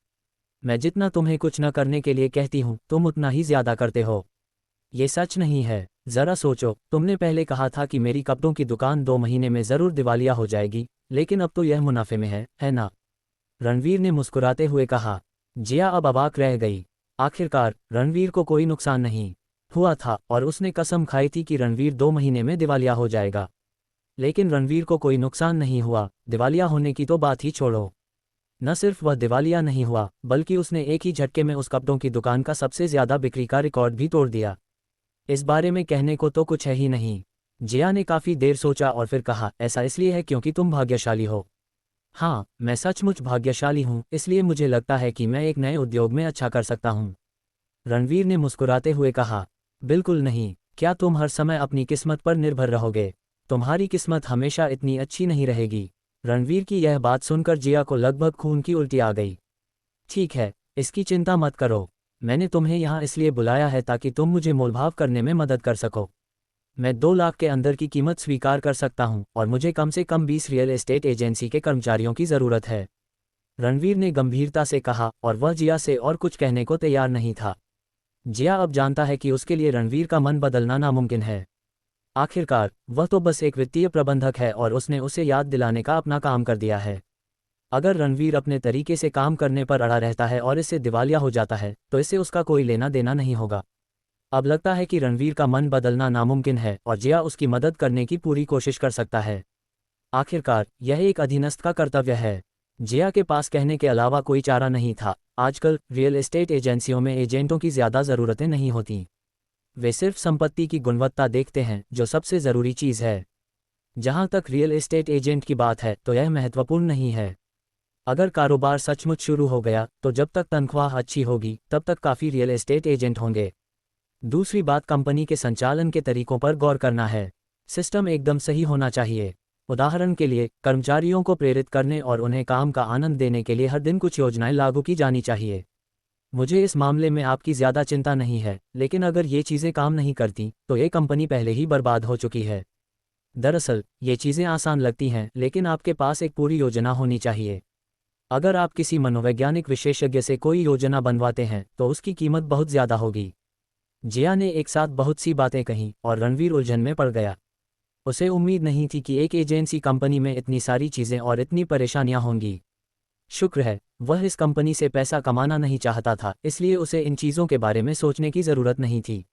Speaker 2: मैं जितना तुम्हें कुछ न करने के लिए कहती हूँ तुम उतना ही ज्यादा करते हो। ये सच नहीं है। जरा सोचो, तुमने पहले कहा था कि मेरी कपड़ों की दुकान 2 महीने में ज़रूर दिवालिया हो जाएगी, लेकिन अब तो यह मुनाफे में है ना? रणवीर ने मुस्कुराते हुए कहा। जिया अब अबाक रह गई। आखिरकार रणवीर को कोई नुकसान नहीं हुआ था और उसने कसम खाई थी कि रणवीर 2 महीने में दिवालिया हो जाएगा। लेकिन रणवीर को कोई नुकसान नहीं हुआ। दिवालिया होने की तो बात ही छोड़ो। न सिर्फ वह दिवालिया नहीं हुआ, बल्कि उसने एक ही झटके में उस कपड़ों की दुकान का सबसे ज्यादा बिक्री का रिकॉर्ड भी तोड़ दिया। इस बारे में कहने को तो कुछ है ही नहीं। जिया ने काफी देर सोचा और फिर कहा, ऐसा इसलिए है क्योंकि तुम भाग्यशाली हो। हाँ, मैं सचमुच भाग्यशाली हूँ, इसलिए मुझे लगता है कि मैं एक नए उद्योग में अच्छा कर सकता हूँ। रणवीर ने मुस्कुराते हुए कहा, बिल्कुल नहीं। क्या तुम हर समय अपनी किस्मत पर निर्भर रहोगे? तुम्हारी किस्मत हमेशा इतनी अच्छी नहीं रहेगी। रणवीर की यह बात सुनकर जिया को लगभग खून की उल्टी आ गई। ठीक है, इसकी चिंता मत करो। मैंने तुम्हें यहाँ इसलिए बुलाया है ताकि तुम मुझे मोलभाव करने में मदद कर सको। मैं 2 लाख के अंदर की कीमत स्वीकार कर सकता हूँ और मुझे कम से कम 20 रियल एस्टेट एजेंसी के कर्मचारियों की ज़रूरत है। रणवीर ने गंभीरता से कहा और वह जिया से और कुछ कहने को तैयार नहीं था। जिया अब जानता है कि उसके लिए रणवीर का मन बदलना नामुमकिन है। आखिरकार वह तो बस एक वित्तीय प्रबंधक है और उसने उसे याद दिलाने का अपना काम कर दिया है। अगर रणवीर अपने तरीके से काम करने पर अड़ा रहता है और इससे दिवालिया हो जाता है तो इससे उसका कोई लेना देना नहीं होगा। अब लगता है कि रणवीर का मन बदलना नामुमकिन है और जिया उसकी मदद करने की पूरी कोशिश कर सकता है। आखिरकार यह एक अधीनस्थ का कर्तव्य है। जिया के पास कहने के अलावा कोई चारा नहीं था। आजकल रियल एस्टेट एजेंसियों में एजेंटों की ज़्यादा ज़रूरतें नहीं होती। वे सिर्फ संपत्ति की गुणवत्ता देखते हैं, जो सबसे ज़रूरी चीज़ है। जहाँ तक रियल एस्टेट एजेंट की बात है तो यह महत्वपूर्ण नहीं है। अगर कारोबार सचमुच शुरू हो गया तो जब तक तनख्वाह अच्छी होगी तब तक काफ़ी रियल एस्टेट एजेंट होंगे। दूसरी बात, कंपनी के संचालन के तरीकों पर गौर करना है। सिस्टम एकदम सही होना चाहिए। उदाहरण के लिए, कर्मचारियों को प्रेरित करने और उन्हें काम का आनंद देने के लिए हर दिन कुछ योजनाएं लागू की जानी चाहिए। मुझे इस मामले में आपकी ज़्यादा चिंता नहीं है, लेकिन अगर ये चीज़ें काम नहीं करती तो ये कंपनी पहले ही बर्बाद हो चुकी है। दरअसल ये चीज़ें आसान लगती हैं, लेकिन आपके पास एक पूरी योजना होनी चाहिए। अगर आप किसी मनोवैज्ञानिक विशेषज्ञ से कोई योजना बनवाते हैं तो उसकी कीमत बहुत ज़्यादा होगी। जिया ने एक साथ बहुत सी बातें कहीं और रणवीर उलझन में पड़ गया। उसे उम्मीद नहीं थी कि एक एजेंसी कंपनी में इतनी सारी चीज़ें और इतनी परेशानियां होंगी। शुक्र है वह इस कंपनी से पैसा कमाना नहीं चाहता था, इसलिए उसे इन चीज़ों के बारे में सोचने की ज़रूरत नहीं थी।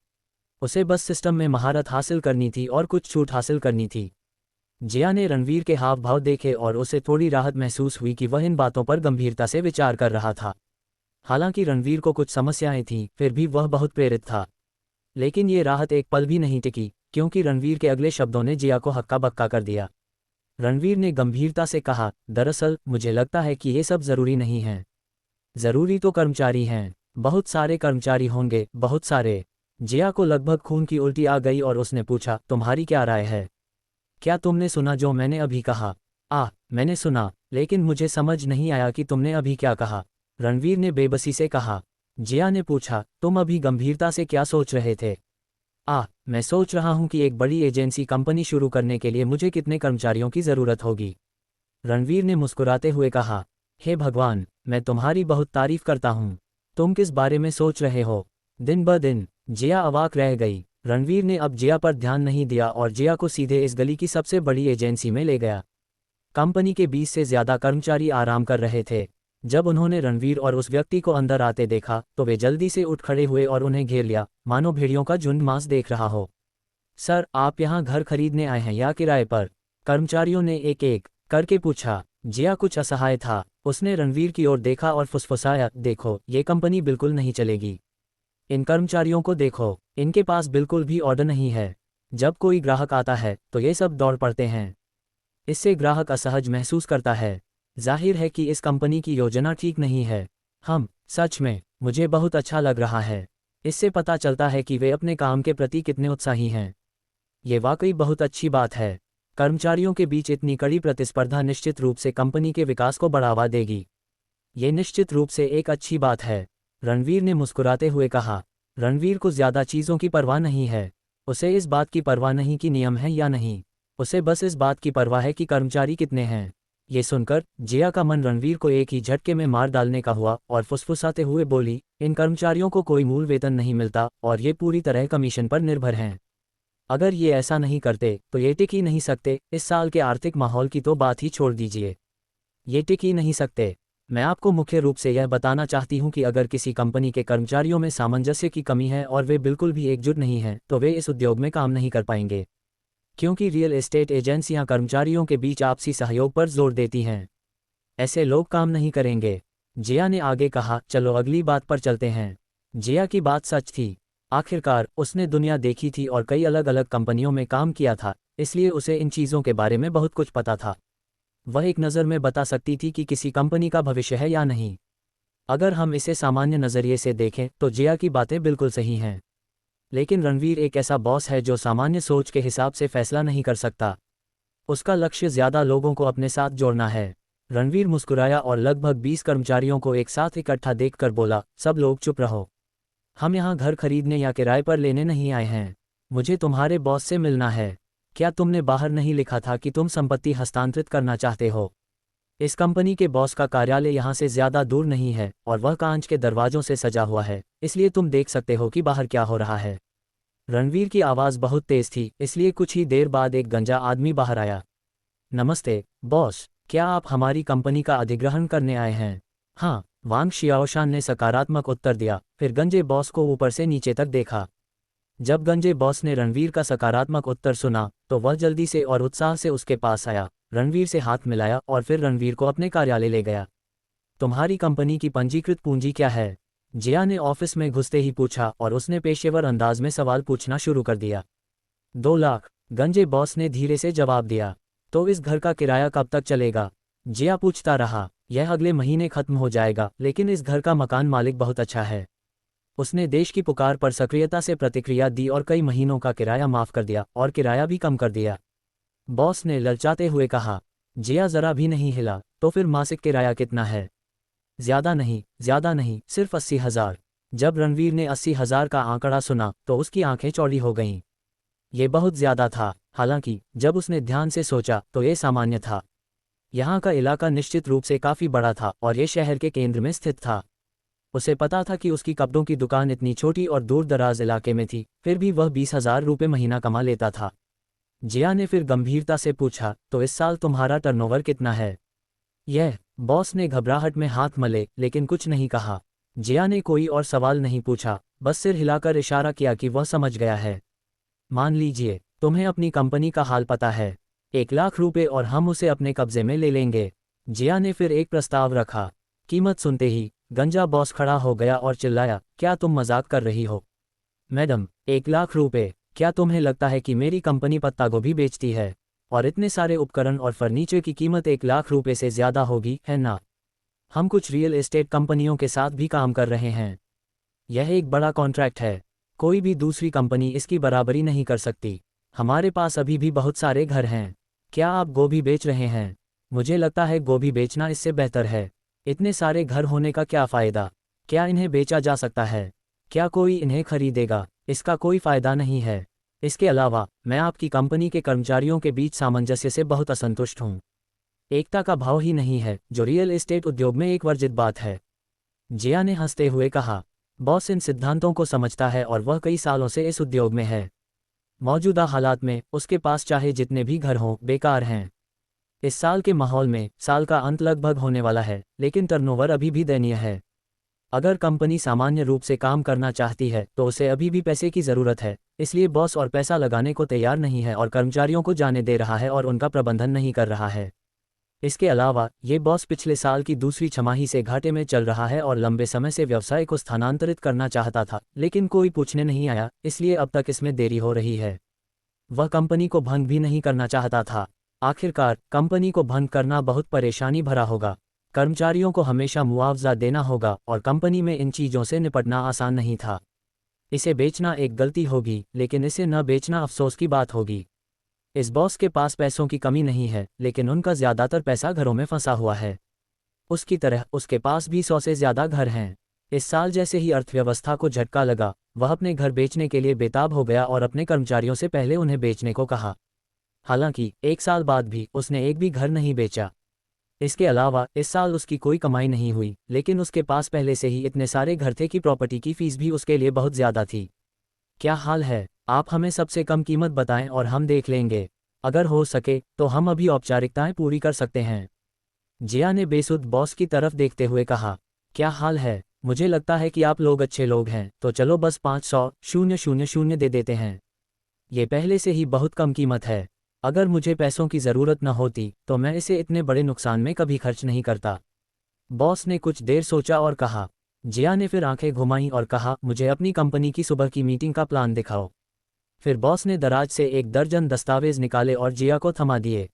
Speaker 2: उसे बस सिस्टम में महारत हासिल करनी थी और कुछ छूट हासिल करनी थी। जिया ने रणवीर के हाव भाव देखे और उसे थोड़ी राहत महसूस हुई कि वह इन बातों पर गंभीरता से विचार कर रहा था। हालांकि रणवीर को कुछ समस्याएं थीं, फिर भी वह बहुत प्रेरित था। लेकिन ये राहत एक पल भी नहीं टिकी, क्योंकि रणवीर के अगले शब्दों ने जिया को हक्का बक्का कर दिया। रणवीर ने गंभीरता से कहा, दरअसल मुझे लगता है कि ये सब ज़रूरी नहीं है। ज़रूरी तो कर्मचारी हैं, बहुत सारे कर्मचारी होंगे, बहुत सारे। जिया को लगभग खून की उल्टी आ गई और उसने पूछा, तुम्हारी क्या राय है? क्या तुमने सुना जो मैंने अभी कहा? मैंने सुना, लेकिन मुझे समझ नहीं आया कि तुमने अभी क्या कहा, रणवीर ने बेबसी से कहा। जिया ने पूछा, तुम अभी गंभीरता से क्या सोच रहे थे? मैं सोच रहा हूं कि एक बड़ी एजेंसी कंपनी शुरू करने के लिए मुझे कितने कर्मचारियों की ज़रूरत होगी। रणवीर ने मुस्कुराते हुए कहा, हे भगवान, मैं तुम्हारी बहुत तारीफ करता हूँ। तुम किस बारे में सोच रहे हो? दिन ब दिन। जिया अवाक रह गई। रणवीर ने अब जिया पर ध्यान नहीं दिया और जिया को सीधे इस गली की सबसे बड़ी एजेंसी में ले गया। कंपनी के 20 से ज़्यादा कर्मचारी आराम कर रहे थे। जब उन्होंने रणवीर और उस व्यक्ति को अंदर आते देखा तो वे जल्दी से उठ खड़े हुए और उन्हें घेर लिया, मानो भेड़ियों का झुंड मांस देख रहा हो। सर, आप यहाँ घर खरीदने आए हैं या किराए पर? कर्मचारियों ने एक एक करके पूछा। जिया कुछ असहाय था। उसने रणवीर की ओर देखा और फुसफुसाया, देखो, ये कंपनी बिल्कुल नहीं चलेगी। इन कर्मचारियों को देखो, इनके पास बिल्कुल भी ऑर्डर नहीं है। जब कोई ग्राहक आता है तो ये सब दौड़ पड़ते हैं। इससे ग्राहक असहज महसूस करता है। जाहिर है कि इस कंपनी की योजना ठीक नहीं है। सच में, मुझे बहुत अच्छा लग रहा है। इससे पता चलता है कि वे अपने काम के प्रति कितने उत्साही हैं। ये वाकई बहुत अच्छी बात है। कर्मचारियों के बीच इतनी कड़ी प्रतिस्पर्धा निश्चित रूप से कंपनी के विकास को बढ़ावा देगी। ये निश्चित रूप से एक अच्छी बात है, रणवीर ने मुस्कुराते हुए कहा। रणवीर को ज़्यादा चीज़ों की परवाह नहीं है। उसे इस बात की परवाह नहीं कि नियम है या नहीं, उसे बस इस बात की परवाह है कि कर्मचारी कितने हैं। ये सुनकर जिया का मन रणवीर को एक ही झटके में मार डालने का हुआ और फुसफुसाते हुए बोली, इन कर्मचारियों को कोई मूल वेतन नहीं मिलता और ये पूरी तरह कमीशन पर निर्भर हैं। अगर ये ऐसा नहीं करते तो ये टिक ही नहीं सकते। इस साल के आर्थिक माहौल की तो बात ही छोड़ दीजिए, ये टिक ही नहीं सकते। मैं आपको मुख्य रूप से यह बताना चाहती हूँ कि अगर किसी कंपनी के कर्मचारियों में सामंजस्य की कमी है और वे बिल्कुल भी एकजुट नहीं हैं, तो वे इस उद्योग में काम नहीं कर पाएंगे। क्योंकि रियल एस्टेट एजेंसियां कर्मचारियों के बीच आपसी सहयोग पर जोर देती हैं। ऐसे लोग काम नहीं करेंगे। जिया ने आगे कहा, चलो अगली बात पर चलते हैं। जिया की बात सच थी। आखिरकार उसने दुनिया देखी थी और कई अलग अलग कंपनियों में काम किया था, इसलिए उसे इन चीज़ों के बारे में बहुत कुछ पता था। वह एक नज़र में बता सकती थी कि किसी कंपनी का भविष्य है या नहीं। अगर हम इसे सामान्य नज़रिए से देखें तो जिया की बातें बिल्कुल सही हैं। लेकिन रणवीर एक ऐसा बॉस है जो सामान्य सोच के हिसाब से फैसला नहीं कर सकता। उसका लक्ष्य ज़्यादा लोगों को अपने साथ जोड़ना है। रणवीर मुस्कुराया और लगभग 20 कर्मचारियों को एक साथ इकट्ठा देखकर बोला, सब लोग चुप रहो। हम यहाँ घर खरीदने या किराए पर लेने नहीं आए हैं। मुझे तुम्हारे बॉस से मिलना है। क्या तुमने बाहर नहीं लिखा था कि तुम संपत्ति हस्तांतरित करना चाहते हो? इस कंपनी के बॉस का कार्यालय यहाँ से ज़्यादा दूर नहीं है और वह कांच के दरवाजों से सजा हुआ है, इसलिए तुम देख सकते हो कि बाहर क्या हो रहा है। रणवीर की आवाज़ बहुत तेज थी, इसलिए कुछ ही देर बाद एक गंजा आदमी बाहर आया। नमस्ते बॉस, क्या आप हमारी कंपनी का अधिग्रहण करने आए हैं? हाँ, वांग शियाओशान ने सकारात्मक उत्तर दिया, फिर गंजे बॉस को ऊपर से नीचे तक देखा। जब गंजे बॉस ने रणवीर का सकारात्मक उत्तर सुना तो वह जल्दी से और उत्साह से उसके पास आया, रणवीर से हाथ मिलाया और फिर रणवीर को अपने कार्यालय ले गया। तुम्हारी कंपनी की पंजीकृत पूंजी क्या है? जिया ने ऑफिस में घुसते ही पूछा और उसने पेशेवर अंदाज में सवाल पूछना शुरू कर दिया। 2 लाख, गंजे बॉस ने धीरे से जवाब दिया। तो इस घर का किराया कब तक चलेगा? जिया पूछता रहा। यह अगले महीने खत्म हो जाएगा, लेकिन इस घर का मकान मालिक बहुत अच्छा है। उसने देश की पुकार पर सक्रियता से प्रतिक्रिया दी और कई महीनों का किराया माफ कर दिया और किराया भी कम कर दिया। बॉस ने ललचाते हुए कहा। जिया जरा भी नहीं हिला। तो फिर मासिक किराया कितना है? ज़्यादा नहीं, सिर्फ 80,000। जब रणवीर ने 80,000 का आंकड़ा सुना तो उसकी आंखें चौड़ी हो गईं। ये बहुत ज़्यादा था। हालांकि जब उसने ध्यान से सोचा तो ये सामान्य था। यहाँ का इलाका निश्चित रूप से काफ़ी बड़ा था और ये शहर के केंद्र में स्थित था। उसे पता था कि उसकी कपड़ों की दुकान इतनी छोटी और दूर दराज इलाके में थी, फिर भी वह 20,000 रुपये महीना कमा लेता था। जिया ने फिर गंभीरता से पूछा, तो इस साल तुम्हारा टर्नओवर कितना है? यह बॉस ने घबराहट में हाथ मले लेकिन कुछ नहीं कहा। जिया ने कोई और सवाल नहीं पूछा, बस सिर हिलाकर इशारा किया कि वह समझ गया है। मान लीजिए तुम्हें अपनी कंपनी का हाल पता है, 1 लाख रुपए और हम उसे अपने कब्जे में ले लेंगे। जिया ने फिर एक प्रस्ताव रखा। कीमत सुनते ही गंजा बॉस खड़ा हो गया और चिल्लाया, क्या तुम मजाक कर रही हो? मैडम, 1 लाख रुपए? क्या तुम्हें लगता है कि मेरी कंपनी पत्ता गोभी बेचती है और इतने सारे उपकरण और फर्नीचर की कीमत 1 लाख रुपए से ज़्यादा होगी, है ना? हम कुछ रियल एस्टेट कंपनियों के साथ भी काम कर रहे हैं। यह एक बड़ा कॉन्ट्रैक्ट है, कोई भी दूसरी कंपनी इसकी बराबरी नहीं कर सकती। हमारे पास अभी भी बहुत सारे घर हैं। क्या आप गोभी बेच रहे हैं? मुझे लगता है गोभी बेचना इससे बेहतर है। इतने सारे घर होने का क्या फ़ायदा? क्या इन्हें बेचा जा सकता है? क्या कोई इन्हें खरीदेगा? इसका कोई फ़ायदा नहीं है। इसके अलावा मैं आपकी कंपनी के कर्मचारियों के बीच सामंजस्य से बहुत असंतुष्ट हूँ। एकता का भाव ही नहीं है, जो रियल एस्टेट उद्योग में एक वर्जित बात है। जिया ने हंसते हुए कहा, बॉस इन सिद्धांतों को समझता है और वह कई सालों से इस उद्योग में है। मौजूदा हालात में उसके पास चाहे जितने भी घर हों, बेकार हैं। इस साल के माहौल में साल का अंत लगभग होने वाला है, लेकिन टर्नओवर अभी भी दयनीय है। अगर कंपनी सामान्य रूप से काम करना चाहती है तो उसे अभी भी पैसे की ज़रूरत है, इसलिए बॉस और पैसा लगाने को तैयार नहीं है और कर्मचारियों को जाने दे रहा है और उनका प्रबंधन नहीं कर रहा है। इसके अलावा ये बॉस पिछले साल की दूसरी छमाही से घाटे में चल रहा है और लंबे समय से व्यवसाय को स्थानांतरित करना चाहता था, लेकिन कोई पूछने नहीं आया, इसलिए अब तक इसमें देरी हो रही है। वह कंपनी को भंग भी नहीं करना चाहता था। आखिरकार कंपनी को भंग करना बहुत परेशानी भरा होगा। कर्मचारियों को हमेशा मुआवजा देना होगा और कंपनी में इन चीज़ों से निपटना आसान नहीं था। इसे बेचना एक गलती होगी, लेकिन इसे न बेचना अफसोस की बात होगी। इस बॉस के पास पैसों की कमी नहीं है, लेकिन उनका ज़्यादातर पैसा घरों में फंसा हुआ है। उसकी तरह उसके पास भी 100 से ज़्यादा घर हैं। इस साल जैसे ही अर्थव्यवस्था को झटका लगा, वह अपने घर बेचने के लिए बेताब हो गया और अपने कर्मचारियों से पहले उन्हें बेचने को कहा। हालांकि 1 साल बाद भी उसने एक भी घर नहीं बेचा। इसके अलावा इस साल उसकी कोई कमाई नहीं हुई, लेकिन उसके पास पहले से ही इतने सारे घर थे कि प्रॉपर्टी की फीस भी उसके लिए बहुत ज़्यादा थी। क्या हाल है? आप हमें सबसे कम कीमत बताएं और हम देख लेंगे। अगर हो सके तो हम अभी औपचारिकताएं पूरी कर सकते हैं। जिया ने बेसुध बॉस की तरफ देखते हुए कहा, क्या हाल है? मुझे लगता है कि आप लोग अच्छे लोग हैं, तो चलो बस 500,000 दे देते हैं। ये पहले से ही बहुत कम कीमत है। अगर मुझे पैसों की ज़रूरत न होती तो मैं इसे इतने बड़े नुकसान में कभी खर्च नहीं करता। बॉस ने कुछ देर सोचा और कहा। जिया ने फिर आंखें घुमाईं और कहा, मुझे अपनी कंपनी की सुबह की मीटिंग का प्लान दिखाओ। फिर बॉस ने दराज से 1 दर्जन दस्तावेज निकाले और जिया को थमा दिए।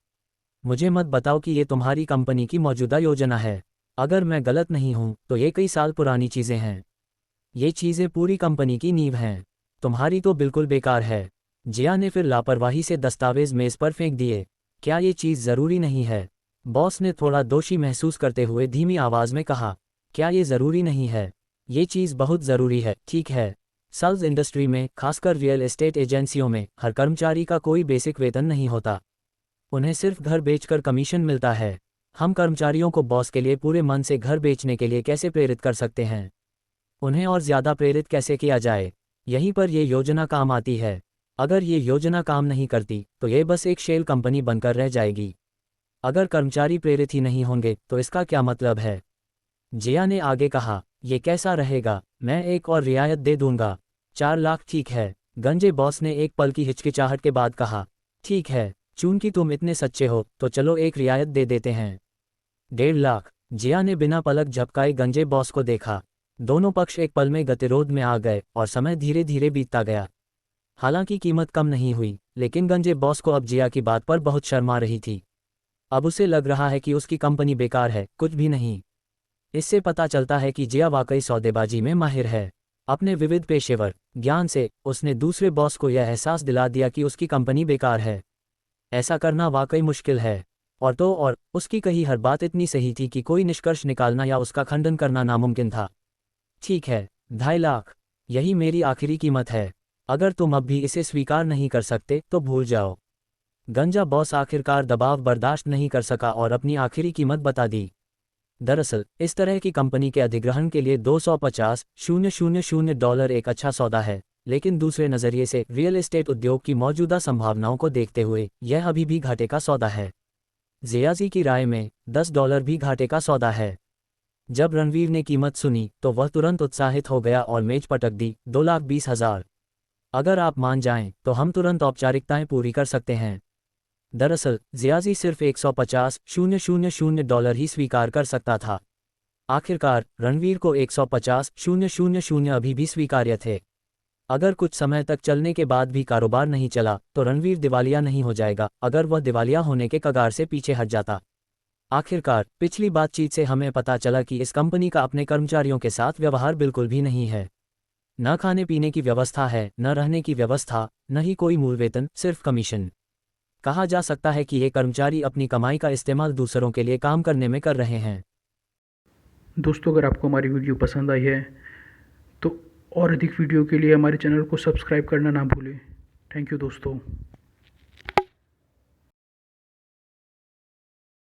Speaker 2: मुझे मत बताओ कि ये तुम्हारी कंपनी की मौजूदा योजना है। अगर मैं गलत नहीं हूं तो ये कई साल पुरानी चीज़ें हैं। ये चीज़ें पूरी कंपनी की नींव हैं। तुम्हारी तो बिल्कुल बेकार है। जिया ने फिर लापरवाही से दस्तावेज मेज़ पर फेंक दिए। क्या ये चीज़ ज़रूरी नहीं है? बॉस ने थोड़ा दोषी महसूस करते हुए धीमी आवाज़ में कहा, क्या ये ज़रूरी नहीं है? ये चीज़ बहुत ज़रूरी है, ठीक है। सेल्स इंडस्ट्री में, खासकर रियल एस्टेट एजेंसियों में, हर कर्मचारी का कोई बेसिक वेतन नहीं होता। उन्हें सिर्फ घर बेचकर कमीशन मिलता है। हम कर्मचारियों को बॉस के लिए पूरे मन से घर बेचने के लिए कैसे प्रेरित कर सकते हैं? उन्हें और ज़्यादा प्रेरित कैसे किया जाए? यहीं पर ये योजना काम आती है। अगर ये योजना काम नहीं करती तो ये बस एक शेल कंपनी बनकर रह जाएगी। अगर कर्मचारी प्रेरित ही नहीं होंगे तो इसका क्या मतलब है? जिया ने आगे कहा, ये कैसा रहेगा? मैं एक और रियायत दे दूंगा। 4 लाख ठीक है? गंजे बॉस ने एक पल की हिचकिचाहट के बाद कहा, ठीक है, चूंकि तुम इतने सच्चे हो तो चलो एक रियायत दे देते हैं। 1.5 लाख। जिया ने बिना पलक झपकाए गंजे बॉस को देखा। दोनों पक्ष एक पल में गतिरोध में आ गए और समय धीरे धीरे बीतता गया। हालांकि कीमत कम नहीं हुई, लेकिन गंजे बॉस को अब जिया की बात पर बहुत शर्म आ रही थी। अब उसे लग रहा है कि उसकी कंपनी बेकार है, कुछ भी नहीं। इससे पता चलता है कि जिया वाकई सौदेबाजी में माहिर है। अपने विविध पेशेवर ज्ञान से उसने दूसरे बॉस को यह एहसास दिला दिया कि उसकी कंपनी बेकार है। ऐसा करना वाकई मुश्किल है। और उसकी कही हर बात इतनी सही थी कि कोई निष्कर्ष निकालना या उसका खंडन करना नामुमकिन था। ठीक है, 2.5 लाख, यही मेरी आखिरी कीमत है। अगर तुम अब भी इसे स्वीकार नहीं कर सकते तो भूल जाओ। गंजा बॉस आखिरकार दबाव बर्दाश्त नहीं कर सका और अपनी आखिरी कीमत बता दी। दरअसल इस तरह की कंपनी के अधिग्रहण के लिए $250,000 एक अच्छा सौदा है, लेकिन दूसरे नज़रिए से रियल एस्टेट उद्योग की मौजूदा संभावनाओं को देखते हुए यह अभी भी घाटे का सौदा है। जियाजी की राय में $10 भी घाटे का सौदा है। जब रणवीर ने कीमत सुनी तो वह तुरंत उत्साहित हो गया और मेज पटक दी। 2,20,000। अगर आप मान जाएं तो हम तुरंत औपचारिकताएं पूरी कर सकते हैं। दरअसल जियाजी सिर्फ $150,000 ही स्वीकार कर सकता था। आखिरकार रणवीर को $150,000 अभी भी स्वीकार्य थे। अगर कुछ समय तक चलने के बाद भी कारोबार नहीं चला तो रणवीर दिवालिया नहीं हो जाएगा अगर वह दिवालिया होने के कगार से पीछे हट जाता। आखिरकार पिछली बातचीत से हमें पता चला कि इस कंपनी का अपने कर्मचारियों के साथ व्यवहार बिल्कुल भी नहीं है। न खाने पीने की व्यवस्था है, न रहने की व्यवस्था, न ही कोई मूल वेतन, सिर्फ कमीशन। कहा जा सकता है कि ये कर्मचारी अपनी कमाई का इस्तेमाल दूसरों के लिए काम करने में कर रहे हैं।
Speaker 1: दोस्तों, अगर आपको हमारी वीडियो पसंद आई है तो और अधिक वीडियो के लिए हमारे चैनल को सब्सक्राइब करना ना भूलें। थैंक यू दोस्तों।